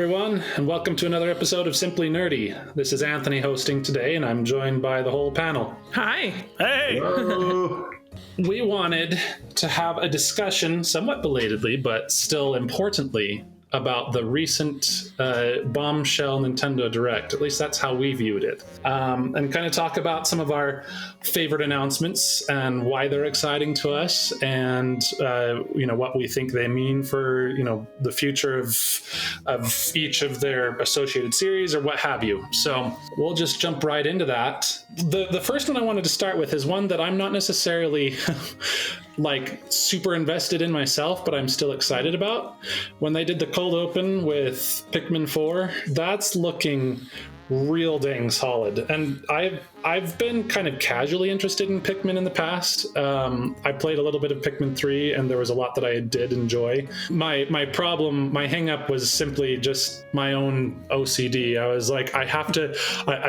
everyone, and welcome to another episode of Simply Nerdy. This is Anthony hosting today, and I'm joined by the whole panel. Hi. Hey. Hello. We wanted to have a discussion, somewhat belatedly, but still importantly, about the recent bombshell Nintendo Direct. At least that's how we viewed it. And kind of talk about some of our favorite announcements and why they're exciting to us, and what we think they mean for the future of each of their associated series or what have you. So we'll just jump right into that. The first one I wanted to start with is one that I'm not necessarily like super invested in myself, but I'm still excited about. When they did the cold open with Pikmin 4, that's looking real dang solid. And I've been kind of casually interested in Pikmin in the past. I played a little bit of Pikmin 3, and there was a lot that I did enjoy. My hang up was simply just my own OCD. I was like, I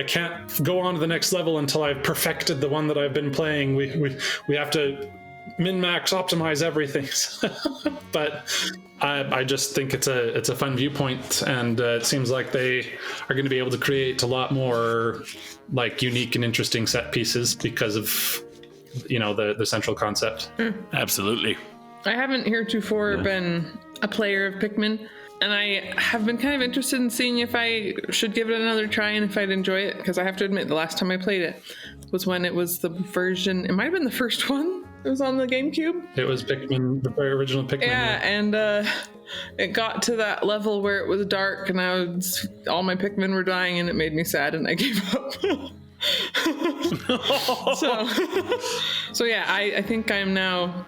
can't go on to the next level until I've perfected the one that I've been playing. We have to min-max optimize everything. But I just think it's a fun viewpoint, and it seems like they are going to be able to create a lot more like unique and interesting set pieces because of the central concept. Absolutely. I haven't heretofore been a player of Pikmin, and I have been kind of interested in seeing if I should give it another try and if I'd enjoy it, because I have to admit the last time I played it was when it was the version, it might have been the first one. It was on the GameCube. It was Pikmin, the very original Pikmin. Yeah, and it got to that level where it was dark, and all my Pikmin were dying, and it made me sad, and I gave up. So yeah, I think I'm now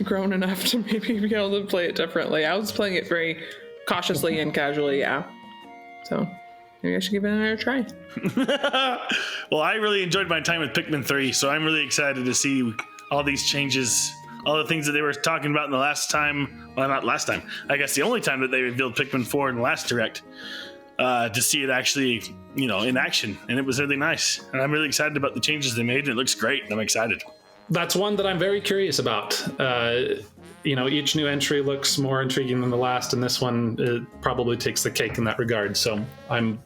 grown enough to maybe be able to play it differently. I was playing it very cautiously and casually, yeah. So maybe I should give it another try. Well, I really enjoyed my time with Pikmin 3, so I'm really excited to see all these changes, all the things that they were talking about in the last time. Well, not last time. I guess the only time that they revealed Pikmin 4 in the last Direct, to see it actually, in action. And it was really nice. And I'm really excited about the changes they made. And it looks great. And I'm excited. That's one that I'm very curious about. Each new entry looks more intriguing than the last, and this one probably takes the cake in that regard. So I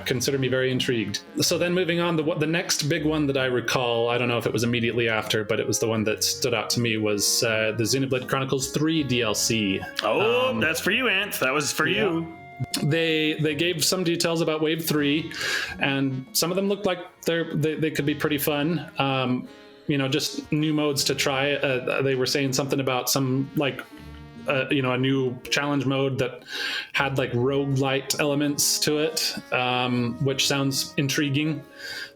consider me very intrigued. So then moving on, the next big one that I recall, I don't know if it was immediately after, but it was the one that stood out to me, was the Xenoblade Chronicles 3 DLC. Oh, that's for you, Ant. That was for you. They gave some details about Wave 3, and some of them looked like they could be pretty fun. Just new modes to try. They were saying something about some a new challenge mode that had like roguelite elements to it, which sounds intriguing.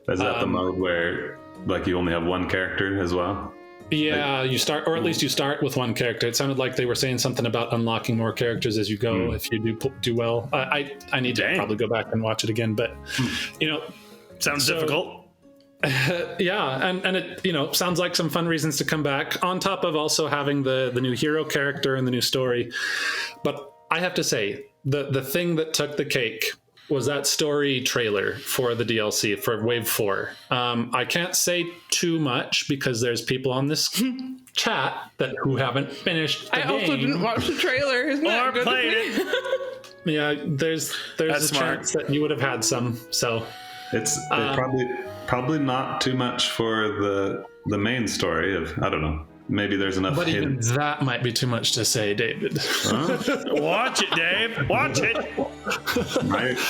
Is that the mode where you only have one character as well? Yeah, you start with one character. It sounded like they were saying something about unlocking more characters as you go if you do well. I need to probably go back and watch it again, but sounds difficult. Yeah, and it sounds like some fun reasons to come back, on top of also having the new hero character and the new story. But I have to say, the thing that took the cake was that story trailer for the DLC for Wave 4. I can't say too much because there's people on this chat who haven't finished the game. I also didn't watch the trailer. Isn't that good played it. Yeah, there's That's a smart. chance that you would have had some. So It's probably not too much for the main story of, I don't know, maybe there's enough but even hints. that might be too much to say, David. Watch it, Dave. Watch it.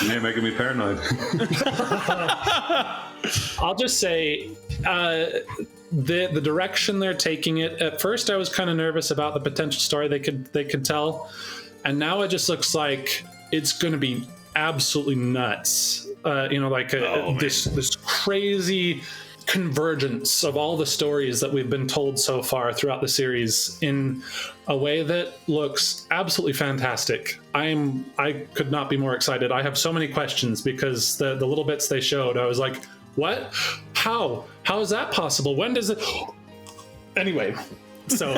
You're making me paranoid. I'll just say the direction they're taking it. At first, I was kind of nervous about the potential story they could tell, and now it just looks like it's going to be absolutely nuts. This crazy convergence of all the stories that we've been told so far throughout the series in a way that looks absolutely fantastic. I could not be more excited. I have so many questions because the little bits they showed, I was like, what? How is that possible? When does it? Anyway, so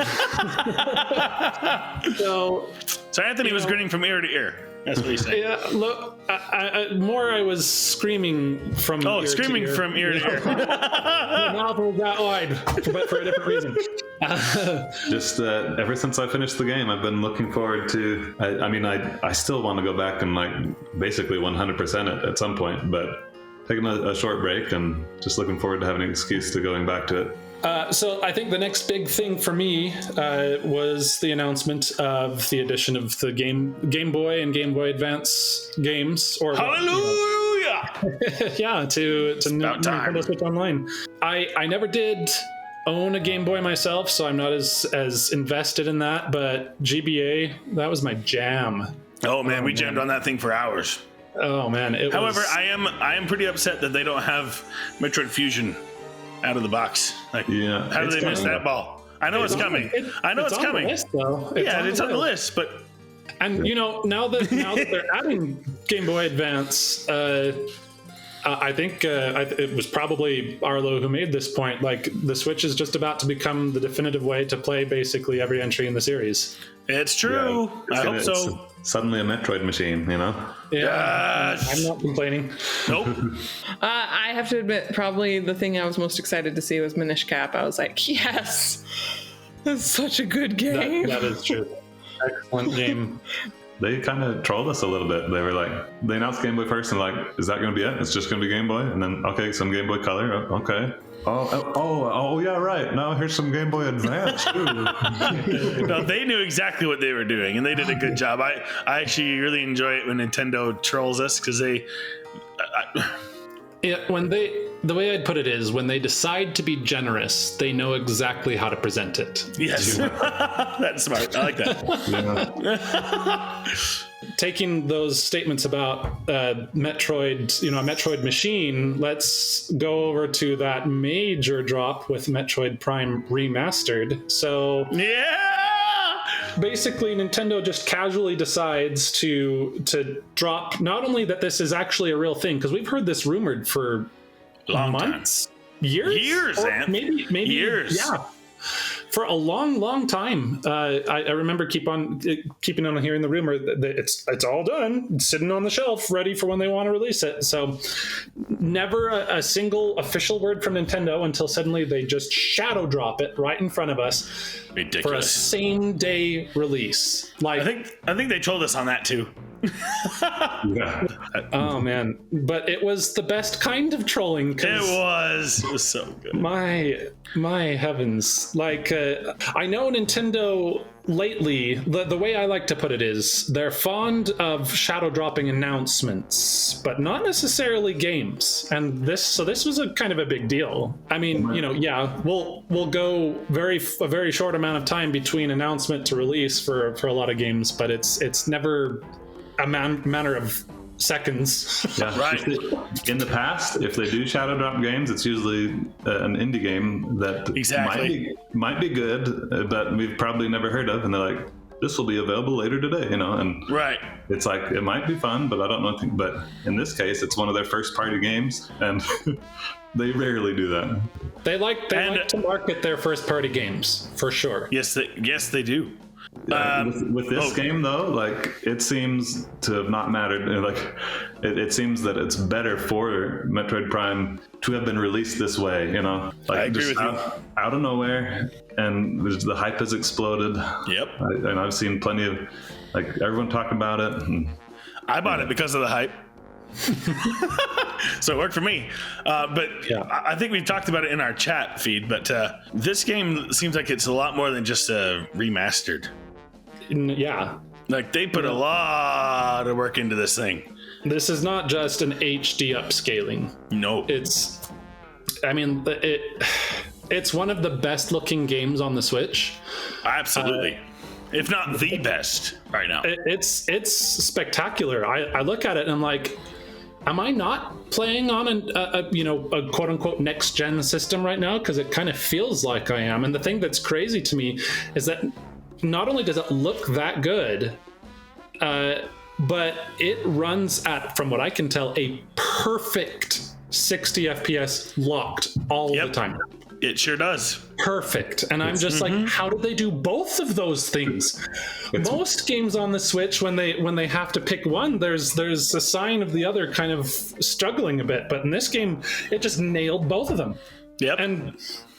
Anthony was grinning from ear to ear. That's what he's saying. Yeah, look, I was screaming from ear screaming to ear. from ear to ear. The mouth was that wide, but for a different reason. Just ever since I finished the game, I've been looking forward to. I still want to go back and like basically 100% it at some point, but taking a short break and just looking forward to having an excuse to going back to it. So I think the next big thing for me was the announcement of the addition of the Game Boy and Game Boy Advance games. Or Hallelujah! yeah, to Nintendo Switch Online. I never did own a Game Boy myself, so I'm not as invested in that. But GBA, that was my jam. Oh man, we jammed on that thing for hours. Oh man! However, I am pretty upset that they don't have Metroid Fusion out of the box. Like, Yeah, how do they miss that ball? I know it's coming. I know it's on coming. The list, though. It's on the list, but and now that they're adding Game Boy Advance, I think it was probably Arlo who made this point. Like, the Switch is just about to become the definitive way to play basically every entry in the series. it's true. I hope so. It's suddenly a Metroid machine, you know? Yeah, Yes. I'm not complaining. Nope. I have to admit, probably the thing I was most excited to see was Minish Cap. I was like, yes, that's such a good game. That is true. Excellent game. They kind of trolled us a little bit. They were like, they announced Game Boy first and like, is that going to be it? It's just going to be Game Boy? And then, okay, some Game Boy Color. Okay. Oh, yeah, right. Now here's some Game Boy Advance, too. No, they knew exactly what they were doing, and they did a good job. I actually really enjoy it when Nintendo trolls us because they. The way I'd put it is, when they decide to be generous, they know exactly how to present it. Yes, that's smart. I like that. Yeah. Taking those statements about Metroid, a Metroid machine, let's go over to that major drop with Metroid Prime Remastered. So Yeah. basically, Nintendo just casually decides to drop, not only that this is actually a real thing, because we've heard this rumored for Long months, years, Or Ant. maybe years. Yeah, for a long time. I remember keeping on hearing the rumor that it's all done, it's sitting on the shelf, ready for when they want to release it. So never a single official word from Nintendo until suddenly they just shadow drop it right in front of us. Ridiculous. For a same day release. Like, I think they told us on that too. Yeah. oh man, but it was the best kind of trolling. It was so good. My heavens. Like, I know Nintendo lately, the way I like to put it is, they're fond of shadow dropping announcements, but not necessarily games. And this was a kind of a big deal. I mean, we'll go a very short amount of time between announcement to release for a lot of games, but it's never a matter of seconds. Yeah. Right. In the past, if they do shadow drop games, it's usually an indie game that Exactly. might be good, but we've probably never heard of, and they're like, this will be available later today, and Right. it's like, it might be fun, but I don't know. But in this case, it's one of their first party games, and they rarely do that. They like to market their first party games, for sure. Yes, they do. With this game though, like, it seems to have not mattered. Like, it seems that it's better for Metroid Prime to have been released this way, Like, I agree just with you. out of nowhere, and the hype has exploded. Yep. And I've seen plenty of, like, everyone talking about it. And I bought it because of the hype. So it worked for me. But Yeah. I think we've talked about it in our chat feed, but this game seems like it's a lot more than just a remastered. Yeah. Like, they put a lot of work into this thing. This is not just an HD upscaling. No. It's one of the best looking games on the Switch. Absolutely. If not the best right now. It's spectacular. I look at it and I'm like, am I not playing on a quote unquote next gen system right now? Because it kind of feels like I am. And the thing that's crazy to me is that not only does it look that good, but it runs at, from what I can tell, a perfect 60 FPS locked all the time. It sure does. Perfect. And I'm just like, how do they do both of those things? Most games on the Switch, when they have to pick one, there's a sign of the other kind of struggling a bit. But in this game, it just nailed both of them. Yep.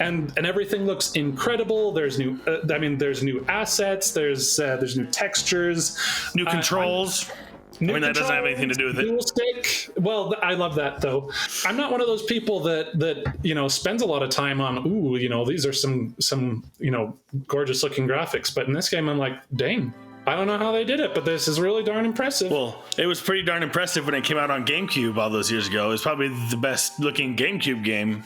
And everything looks incredible. There's new there's new assets, there's new textures, New controls. That doesn't have anything to do with it. Dual stick. Well, I love that though. I'm not one of those people that spends a lot of time on these are some gorgeous looking graphics, but in this game I'm like, dang, I don't know how they did it, but this is really darn impressive. Well, it was pretty darn impressive when it came out on GameCube all those years ago. It was probably the best looking GameCube game,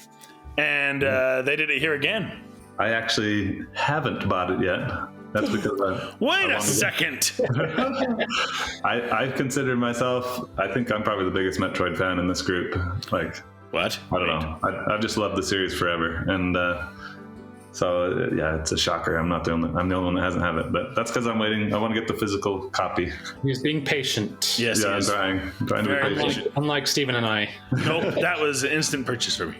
and they did it here again. I actually haven't bought it yet. That's because Wait a second. I consider myself, I think I'm probably the biggest Metroid fan in this group. Like, What? I don't know. I've just loved the series forever. And so, yeah, it's a shocker. I'm the only one that hasn't had it. But that's because I'm waiting. I want to get the physical copy. He's being patient. Yes, Yeah, I'm trying to be Very patient. Unlike Steven and I. Nope, that was an instant purchase for me.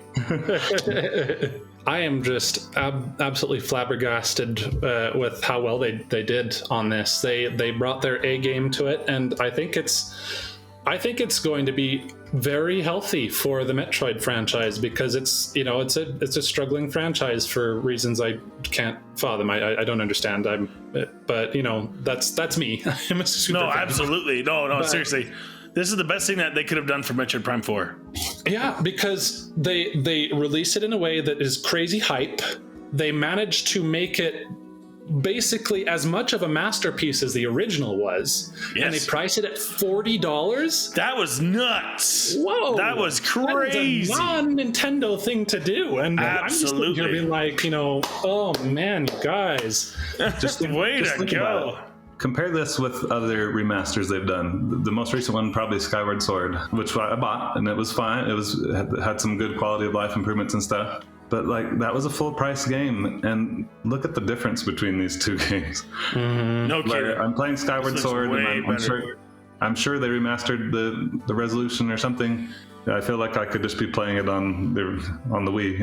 I am just absolutely flabbergasted with how well they did on this. They brought their A game to it, and I think it's going to be very healthy for the Metroid franchise, because it's a struggling franchise for reasons I can't fathom. I don't understand. But that's me. I'm a super No, fan. absolutely. No, seriously. This is the best thing that they could have done for Metroid Prime 4. Yeah, because they release it in a way that is crazy hype. They managed to make it basically as much of a masterpiece as the original was. Yes. And they priced it at $40. That was nuts. Whoa, That was crazy. That is a non-Nintendo thing to do. And I'm just sitting here being like, oh man, you guys. Way to think go. about it. Compare this with other remasters they've done. The most recent one, probably Skyward Sword, which I bought, and it was fine. It had some good quality of life improvements and stuff. But that was a full price game, and look at the difference between these two games. No kidding. I'm playing Skyward Sword, and I'm sure they remastered the resolution or something. I feel like I could just be playing it on the Wii,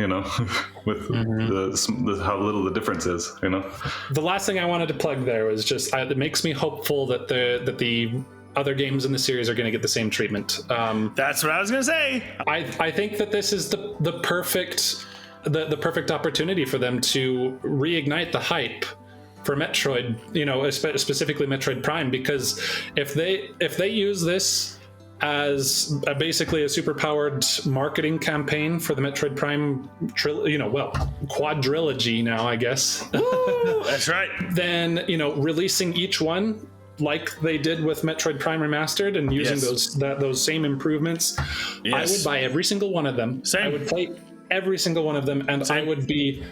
with the how little the difference is, The last thing I wanted to plug there was just it makes me hopeful that the other games in the series are going to get the same treatment. That's what I was going to say. I think that this is the perfect opportunity for them to reignite the hype for Metroid, specifically Metroid Prime, because if they use this as basically a super-powered marketing campaign for the Metroid Prime quadrilogy now, I guess. Woo, that's right. Then, releasing each one like they did with Metroid Prime Remastered and using those same improvements, I would buy every single one of them. Same. I would play every single one of them, and I would be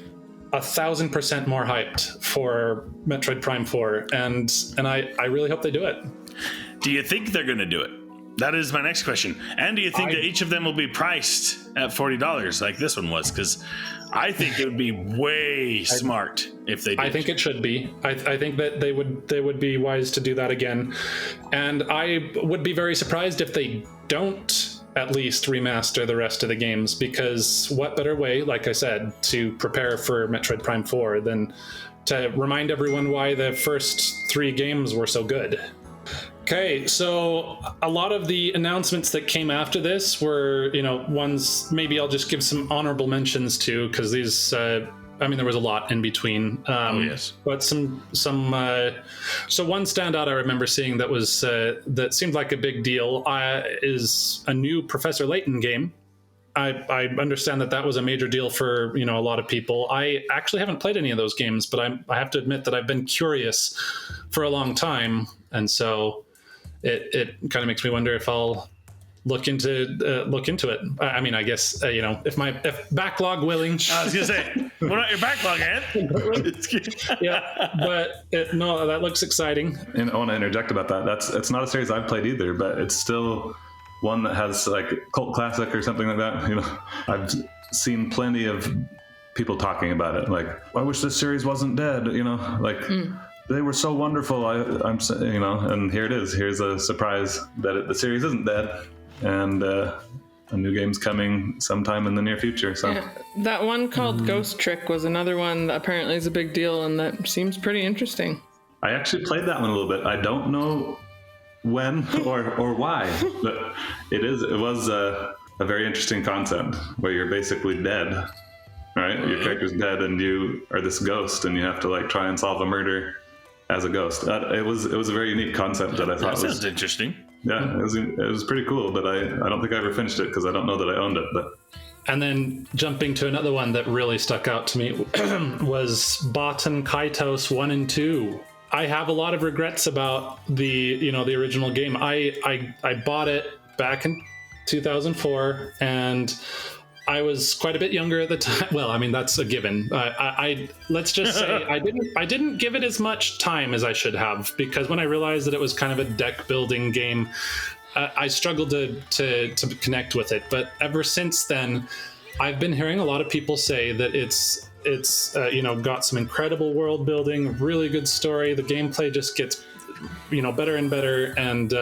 1,000% more hyped for Metroid Prime 4, and I really hope they do it. Do you think they're going to do it? That is my next question. And do you think that each of them will be priced at $40 like this one was? Because I think it would be way smart if they did. I think it should be. I think that they would be wise to do that again. And I would be very surprised if they don't at least remaster the rest of the games, because what better way, like I said, to prepare for Metroid Prime 4 than to remind everyone why the first 3 games were so good. Okay, so a lot of the announcements that came after this were, ones maybe I'll just give some honorable mentions to, because these, there was a lot in between. Yes. But so one standout I remember seeing that was, that seemed like a big deal, is a new Professor Layton game. I understand that was a major deal for, a lot of people. I actually haven't played any of those games, but I have to admit that I've been curious for a long time. And so it kind of makes me wonder if I'll look into it. I guess, if backlog willing. I was going to say, what about your backlog, Ed? Yeah, but that looks exciting. And I want to interject about that. It's not a series I've played either, but it's still one that has cult classic or something like that. I've seen plenty of people talking about it. I wish this series wasn't dead. They were so wonderful. And here it is. Here's a surprise that the series isn't dead, and a new game's coming sometime in the near future. So yeah, that one called Ghost Trick was another one that apparently is a big deal, and that seems pretty interesting. I actually played that one a little bit. I don't know when or why, but it was a very interesting concept where you're basically dead right? Your character's dead, and you are this ghost, and you have to like try and solve a murder as a ghost. It was a very unique concept that I thought That was sounds interesting. Yeah, it was pretty cool, but I don't think I ever finished it because I don't know that I owned it. But And then jumping to another one that really stuck out to me was Baten Kaitos 1 and 2. I have a lot of regrets about the original game. I bought it back in 2004, and I was quite a bit younger at the time. Well, I mean, that's a given. I let's just say I didn't give it as much time as I should have, because when I realized that it was kind of a deck building game, I struggled to connect with it. But ever since then, I've been hearing a lot of people say that it's got some incredible world building, really good story. The gameplay just gets better and better, and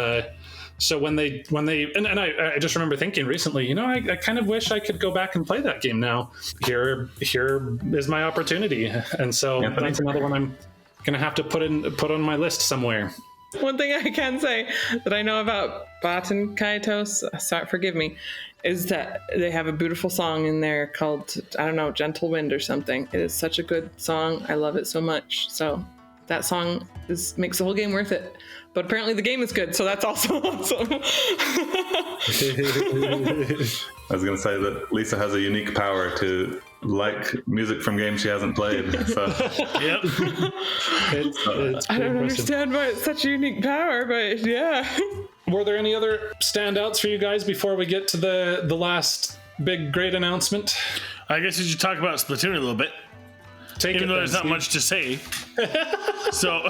so when they I just remember thinking recently, I kind of wish I could go back and play that game now. Here is my opportunity, and so that's another one I'm gonna have to put on my list somewhere. One thing I can say that I know about Baten Kaitos, sorry, forgive me, is that they have a beautiful song in there called, I don't know, Gentle Wind or something. It is such a good song. I love it so much. So that song makes the whole game worth it. But apparently the game is good, so that's also awesome. I was going to say that Lisa has a unique power to like music from games she hasn't played. So. Yep. I don't understand why it's such a unique power, but yeah. Were there any other standouts for you guys before we get to the last big great announcement? I guess we should talk about Splatoon a little bit. Even though there's not much to say. So,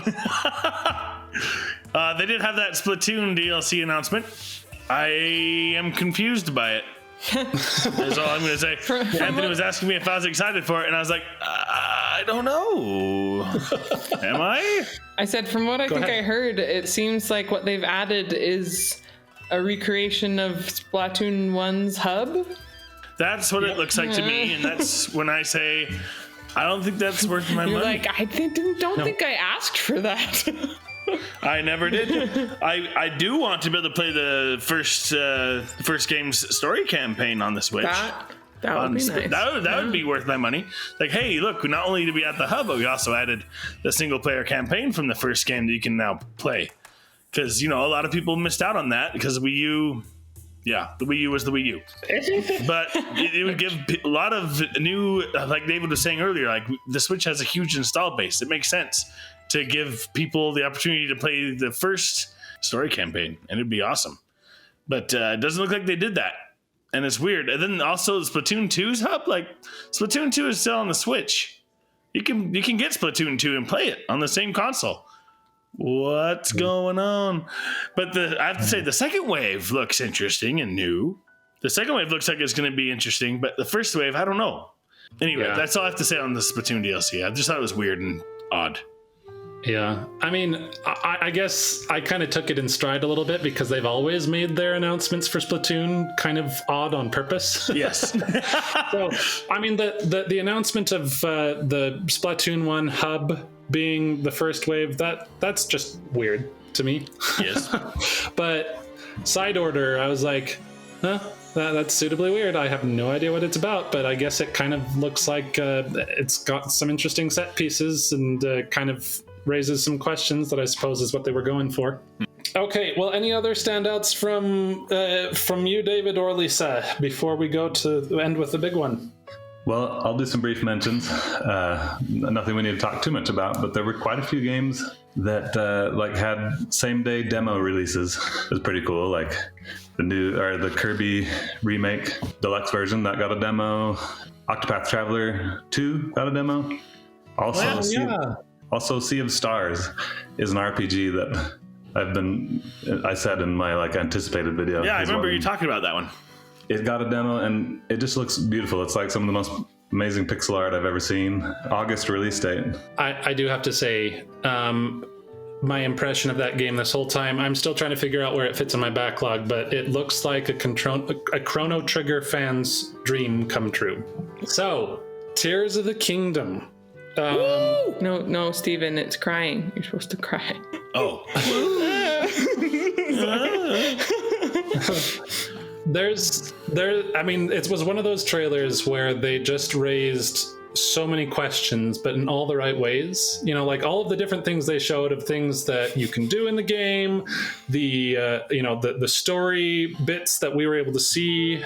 they did have that Splatoon DLC announcement. I am confused by it. That's all I'm going to say. Anthony was asking me if I was excited for it, and I was like, I don't know. Am I? I said, from what I think I heard, it seems like what they've added is a recreation of Splatoon 1's hub. That's what it looks like to me, and that's when I say, I don't think that's worth my You're money. like, I don't think I asked for that. I never did. I do want to be able to play the first game's story campaign on the Switch. That would be nice. That would be worth my money. Like, hey, look, not only did we add the hub, but we also added the single player campaign from the first game that you can now play. Because, a lot of people missed out on that because Wii U. Yeah, the Wii U was the Wii U. But it would give a lot of new, like David was saying earlier, like the Switch has a huge install base. It makes sense to give people the opportunity to play the first story campaign, and it'd be awesome. But it doesn't look like they did that. And it's weird. And then also Splatoon 2's hub, like Splatoon 2 is still on the Switch. You can get Splatoon 2 and play it on the same console. What's going on? But I have to say, the second wave looks interesting and new. The second wave looks like it's going to be interesting, but the first wave, I don't know. Anyway, that's all I have to say on the Splatoon DLC. I just thought it was weird and odd. Yeah, I mean, I guess I kind of took it in stride a little bit because they've always made their announcements for Splatoon kind of odd on purpose. Yes. So, I mean, the announcement of the Splatoon 1 hub being the first wave, that's just weird to me. Yes. But side order, I was like, huh? That's suitably weird. I have no idea what it's about, but I guess it kind of looks like it's got some interesting set pieces and kind of raises some questions that I suppose is what they were going for. Okay, well, any other standouts from you, David or Lisa, before we go to end with the big one? Well, I'll do some brief mentions. Nothing we need to talk too much about, but there were quite a few games that had same-day demo releases. It was pretty cool. Like the Kirby remake deluxe version that got a demo. Octopath Traveler 2 got a demo. Also, Sea of Stars is an RPG that I said in my anticipated video. Yeah, I remember you talking about that one. It got a demo and it just looks beautiful. It's like some of the most amazing pixel art I've ever seen. August release date. I do have to say, my impression of that game this whole time, I'm still trying to figure out where it fits in my backlog, but it looks like a Chrono Trigger fan's dream come true. So, Tears of the Kingdom. No, Steven, it's crying. You're supposed to cry. I mean, it was one of those trailers where they just raised so many questions, but in all the right ways. You know, like all of the different things they showed of things that you can do in the game, the story bits that we were able to see.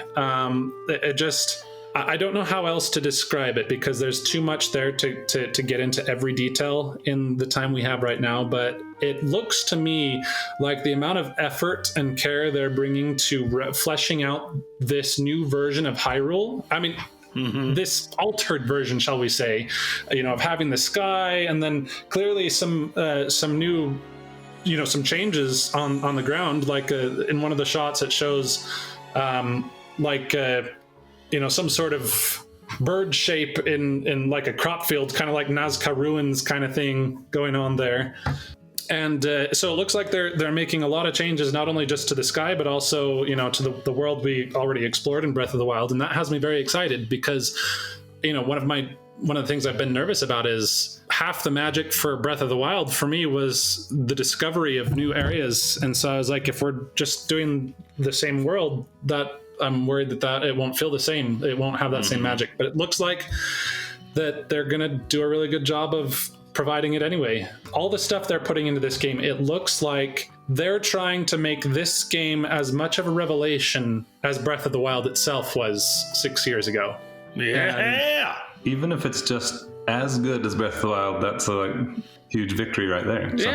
I don't know how else to describe it because there's too much there to get into every detail in the time we have right now. But it looks to me like the amount of effort and care they're bringing to fleshing out this new version of Hyrule. I mean, this altered version, shall we say, of having the sky, and then clearly some new, some changes on the ground. Like in one of the shots, it shows some sort of bird shape in like a crop field, kind of like Nazca ruins kind of thing going on there. And so it looks like they're making a lot of changes, not only just to the sky, but also, to the world we already explored in Breath of the Wild. And that has me very excited because, one of the things I've been nervous about is half the magic for Breath of the Wild for me was the discovery of new areas. And so I was like, if we're just doing the same world, that I'm worried that it won't feel the same. It won't have that same magic. But it looks like that they're going to do a really good job of providing it anyway. All the stuff they're putting into this game, it looks like they're trying to make this game as much of a revelation as Breath of the Wild itself was 6 years ago. Yeah. And even if it's just as good as Breath of the Wild, that's a huge victory right there. So,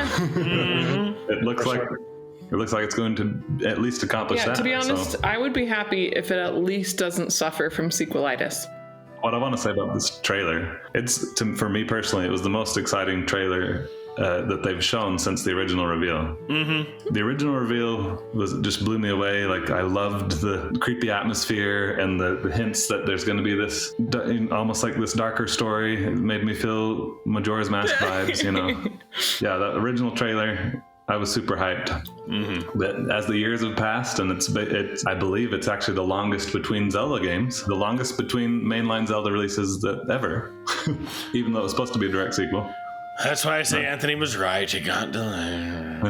it looks like sure. It looks like it's going to at least accomplish that. Yeah, to be honest, so. I would be happy if it at least doesn't suffer from sequelitis. What I want to say about this trailer, for me personally, it was the most exciting trailer that they've shown since the original reveal. The original reveal just blew me away. Like, I loved the creepy atmosphere and the hints that there's going to be this almost like this darker story. It made me feel Majora's Mask vibes, Yeah, that original trailer, I was super hyped. But as the years have passed, and I believe it's actually the longest between Zelda games, the longest between mainline Zelda releases ever, even though it was supposed to be a direct sequel. That's why I say Anthony was right. It got delayed.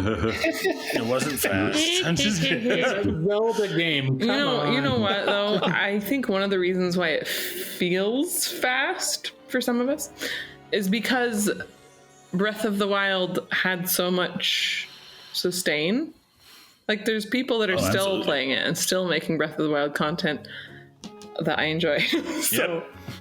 It wasn't fast. I'm just kidding. It's a Zelda game. Come on. You know what, though? I think one of the reasons why it feels fast for some of us is because Breath of the Wild had so much sustain. Like, there's people that are still absolutely. playing it and still making Breath of the Wild content that I enjoy.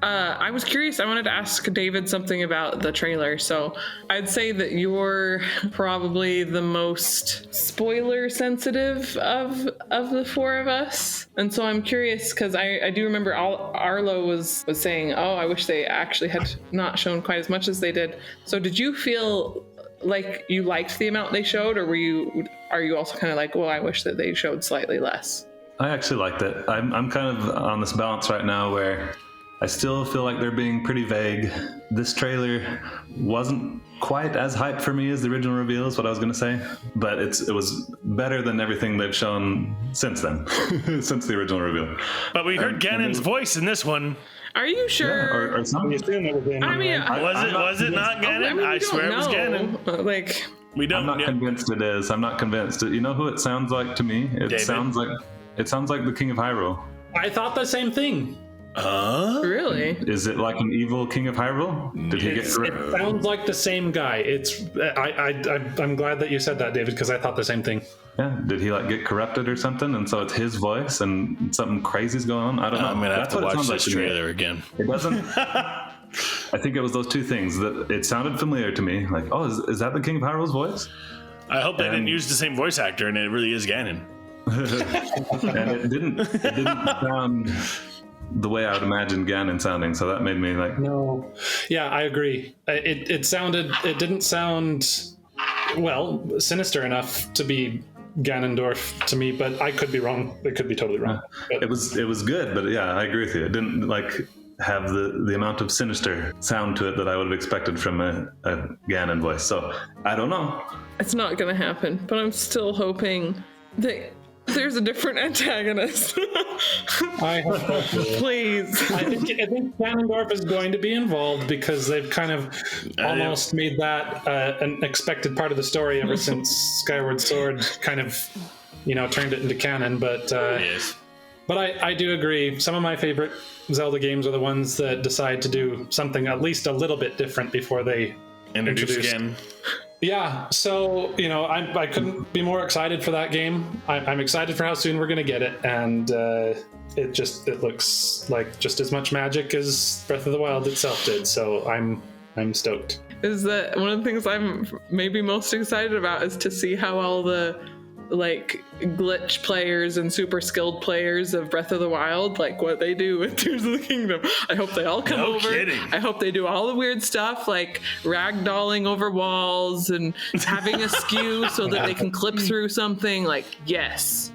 I was curious. I wanted to ask David something about the trailer. So I'd say that you're probably the most spoiler sensitive of the four of us. And so I'm curious because I do remember Arlo was saying, oh, I wish they actually had not shown quite as much as they did. So did you feel like you liked the amount they showed, or are you also kind of like, well, I wish that they showed slightly less? I actually liked it. I'm kind of on this balance right now where I still feel like they're being pretty vague. This trailer wasn't quite as hyped for me as the original reveal, is what I was going to say. But it was better than everything they've shown since then, since the original reveal. But we heard Ganon's voice in this one. Are you sure? Or something. I mean, Was it not Ganon? I swear it was Ganon. Like, We don't. I'm not convinced it is. I'm not convinced. You know who it sounds like to me? David? Sounds like the King of Hyrule. I thought the same thing. really? Is it like an evil King of Hyrule? Did he get It sounds like the same guy. I'm glad that you said that, David, because I thought the same thing. Yeah. Did he get corrupted or something? And so it's his voice and something crazy's going on? I don't know. I'm gonna have That's to what it watch sounds this like to me. trailer again. It doesn't. I think it was those two things that it sounded familiar to me. Like, oh, is that the King of Hyrule's voice? I hope they didn't use the same voice actor, and it really is Ganon. And it didn't sound the way I would imagine Ganon sounding. So that made me like, No. Yeah, I agree. It didn't sound, sinister enough to be Ganondorf to me, but I could be wrong. It could be totally wrong. But it was good, but yeah, I agree with you. It didn't have the amount of sinister sound to it that I would have expected from a Ganon voice. So I don't know. It's not gonna happen, but I'm still hoping that there's a different antagonist. I hope so. Please. I think Ganondorf is going to be involved because they've kind of almost made that an expected part of the story ever since Skyward Sword kind of, turned it into canon. But Yes. But I do agree. Some of my favorite Zelda games are the ones that decide to do something at least a little bit different before they Introduce again. Yeah, so, I couldn't be more excited for that game. I'm excited for how soon we're going to get it, and it looks like just as much magic as Breath of the Wild itself did, so I'm stoked. Is that one of the things I'm maybe most excited about is to see how all the glitch players and super skilled players of Breath of the Wild, what they do with Tears of the Kingdom. I hope they all come over. Kidding. I hope they do all the weird stuff like ragdolling over walls and having a skew so that they can clip through something. Yes.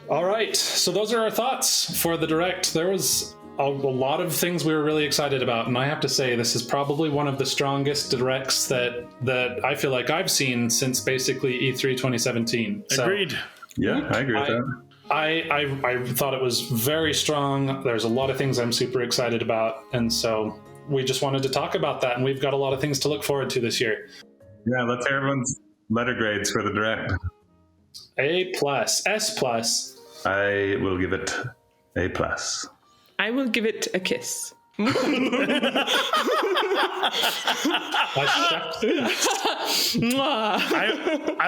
All right, so those are our thoughts for the Direct. There was a lot of things we were really excited about, and I have to say this is probably one of the strongest Directs that I feel like I've seen since basically E3 2017. So Agreed. Yeah, I agree with that. I thought it was very strong. There's a lot of things I'm super excited about, and so we just wanted to talk about that, and we've got a lot of things to look forward to this year. Yeah, let's hear everyone's letter grades for the Direct. A+, S+. I will give it A+. I will give it a kiss. I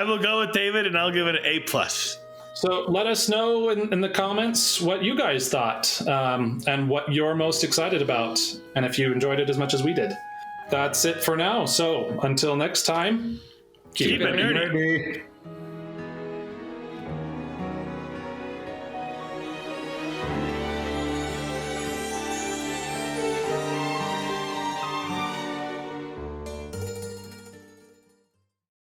will go with David, and I'll give it an A+. So let us know in the comments what you guys thought, and what you're most excited about, and if you enjoyed it as much as we did. That's it for now. So until next time, Keep it nerdy.